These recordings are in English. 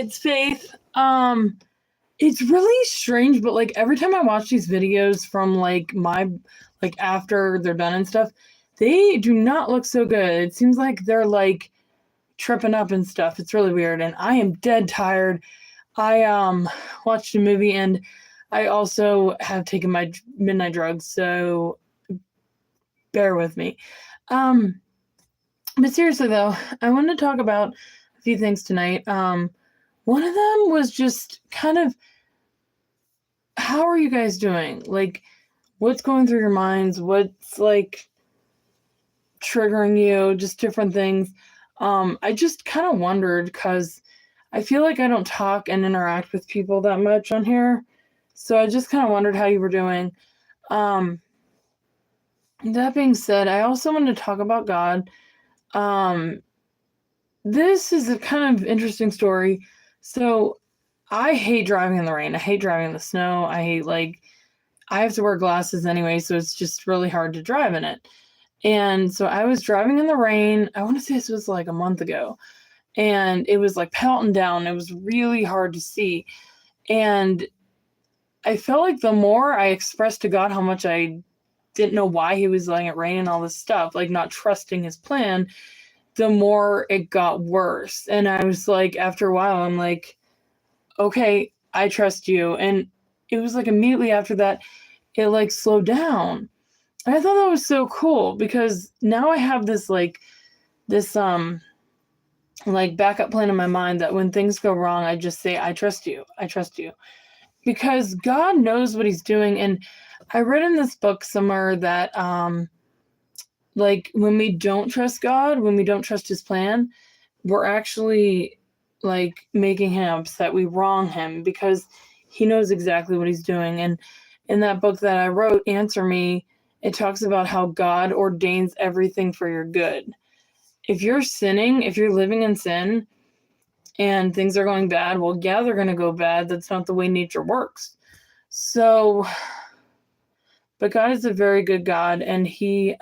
It's Faith. It's really strange, but like every time I watch these videos from like after they're done and stuff, they do not look so good. It seems like they're like tripping up and stuff. It's really weird, and I am dead tired. I watched a movie, and I also have taken my midnight drugs, so bear with me. Um, but seriously though, I wanted to talk about a few things tonight. One of them was just kind of, how are you guys doing? Like, what's going through your minds? What's like triggering you? Just different things. I just kind of wondered because I feel like I don't talk and interact with people that much on here. So I just kind of wondered how you were doing. Um, that being said, I also wanted to talk about God. Um, this is a kind of interesting story. So I hate driving in the rain. I hate driving in the snow. I have to wear glasses anyway, so it's just really hard to drive in it. And so I was driving in the rain. I want to say this was like a month ago. And it was like pelting down. It was really hard to see. And I felt like the more I expressed to God how much I didn't know why he was letting it rain and all this stuff, like not trusting his plan, the more it got worse. And I was like, after a while, I'm like, okay, I trust you. And it was like immediately after that, it like slowed down. And I thought that was so cool because now I have this like backup plan in my mind that when things go wrong, I just say, I trust you. I trust you. Because God knows what he's doing. And I read in this book somewhere that like when we don't trust God, when we don't trust his plan, we're actually like making him upset. We wrong him because he knows exactly what he's doing. And in that book that I wrote, Answer Me, it talks about how God ordains everything for your good. If you're sinning, if you're living in sin and things are going bad, well, yeah, they're going to go bad. That's not the way nature works. So, but God is a very good God, and he,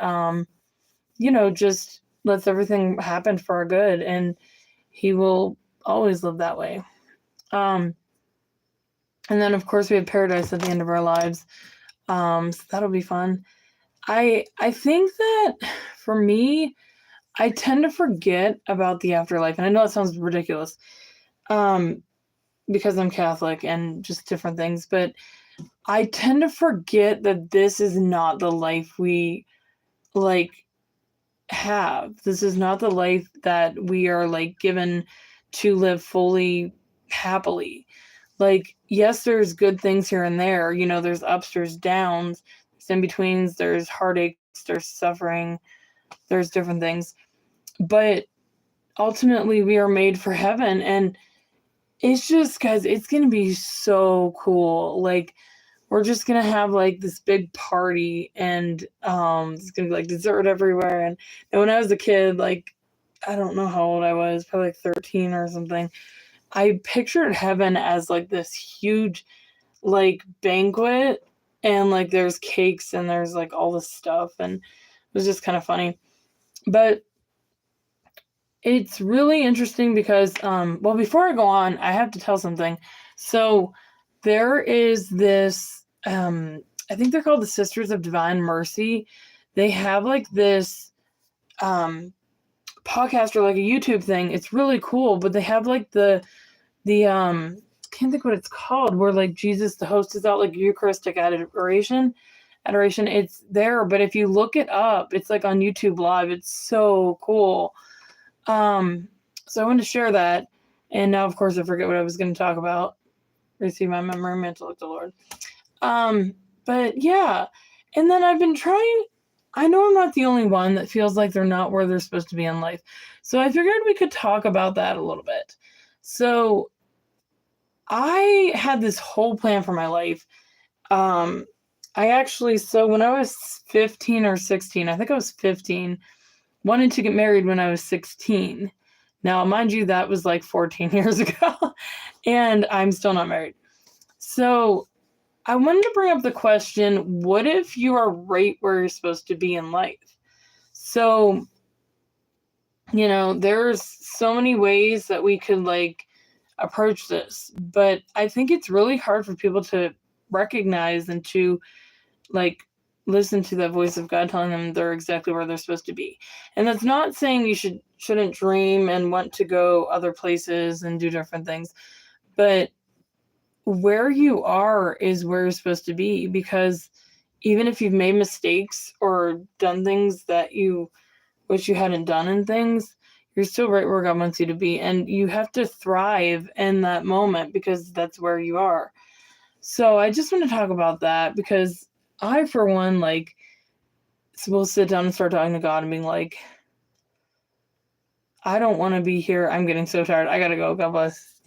just lets everything happen for our good, and he will always live that way. And then, of course, we have paradise at the end of our lives. So that'll be fun. I think that for me, I tend to forget about the afterlife, and I know that sounds ridiculous, because I'm Catholic and just different things, but I tend to forget that this is not the life we like have. This is not the life that we are like given to live fully happily. Like, yes, there's good things here and there. There's ups, there's downs, there's in betweens, there's heartaches, there's suffering, there's different things. But ultimately, we are made for heaven. And it's just, guys, it's going to be so cool. Like, we're just going to have like this big party, and there's going to be like dessert everywhere. And when I was a kid, like, I don't know how old I was, probably like 13 or something. I pictured heaven as like this huge like banquet, and like there's cakes and there's like all this stuff, and it was just kind of funny. But it's really interesting because well, before I go on, I have to tell something. So there is this I think they're called the Sisters of Divine Mercy. They have like this podcast or like a YouTube thing. It's really cool, but they have like the can't think what it's called, where like Jesus the host is out, like Eucharistic adoration. It's there, but if you look it up, it's like on YouTube Live. It's so cool. So I wanted to share that, and now of course I forget what I was going to talk about. Receive my memory, meant to look the Lord. But yeah, and then I've been trying. I know I'm not the only one that feels like they're not where they're supposed to be in life. So I figured we could talk about that a little bit. So I had this whole plan for my life. So when I was 15 or 16, I think I was 15, wanted to get married when I was 16. Now, mind you, that was like 14 years ago, and I'm still not married. So I wanted to bring up the question, what if you are right where you're supposed to be in life? So, there's so many ways that we could like approach this. But I think it's really hard for people to recognize and to like listen to that voice of God telling them they're exactly where they're supposed to be. And that's not saying you shouldn't dream and want to go other places and do different things, but where you are is where you're supposed to be, because even if you've made mistakes or done things that you wish you hadn't done and things, you're still right where God wants you to be. And you have to thrive in that moment because that's where you are. So I just want to talk about that because I, for one, like, will sit down and start talking to God and being like, I don't want to be here. I'm getting so tired. I gotta go. God bless.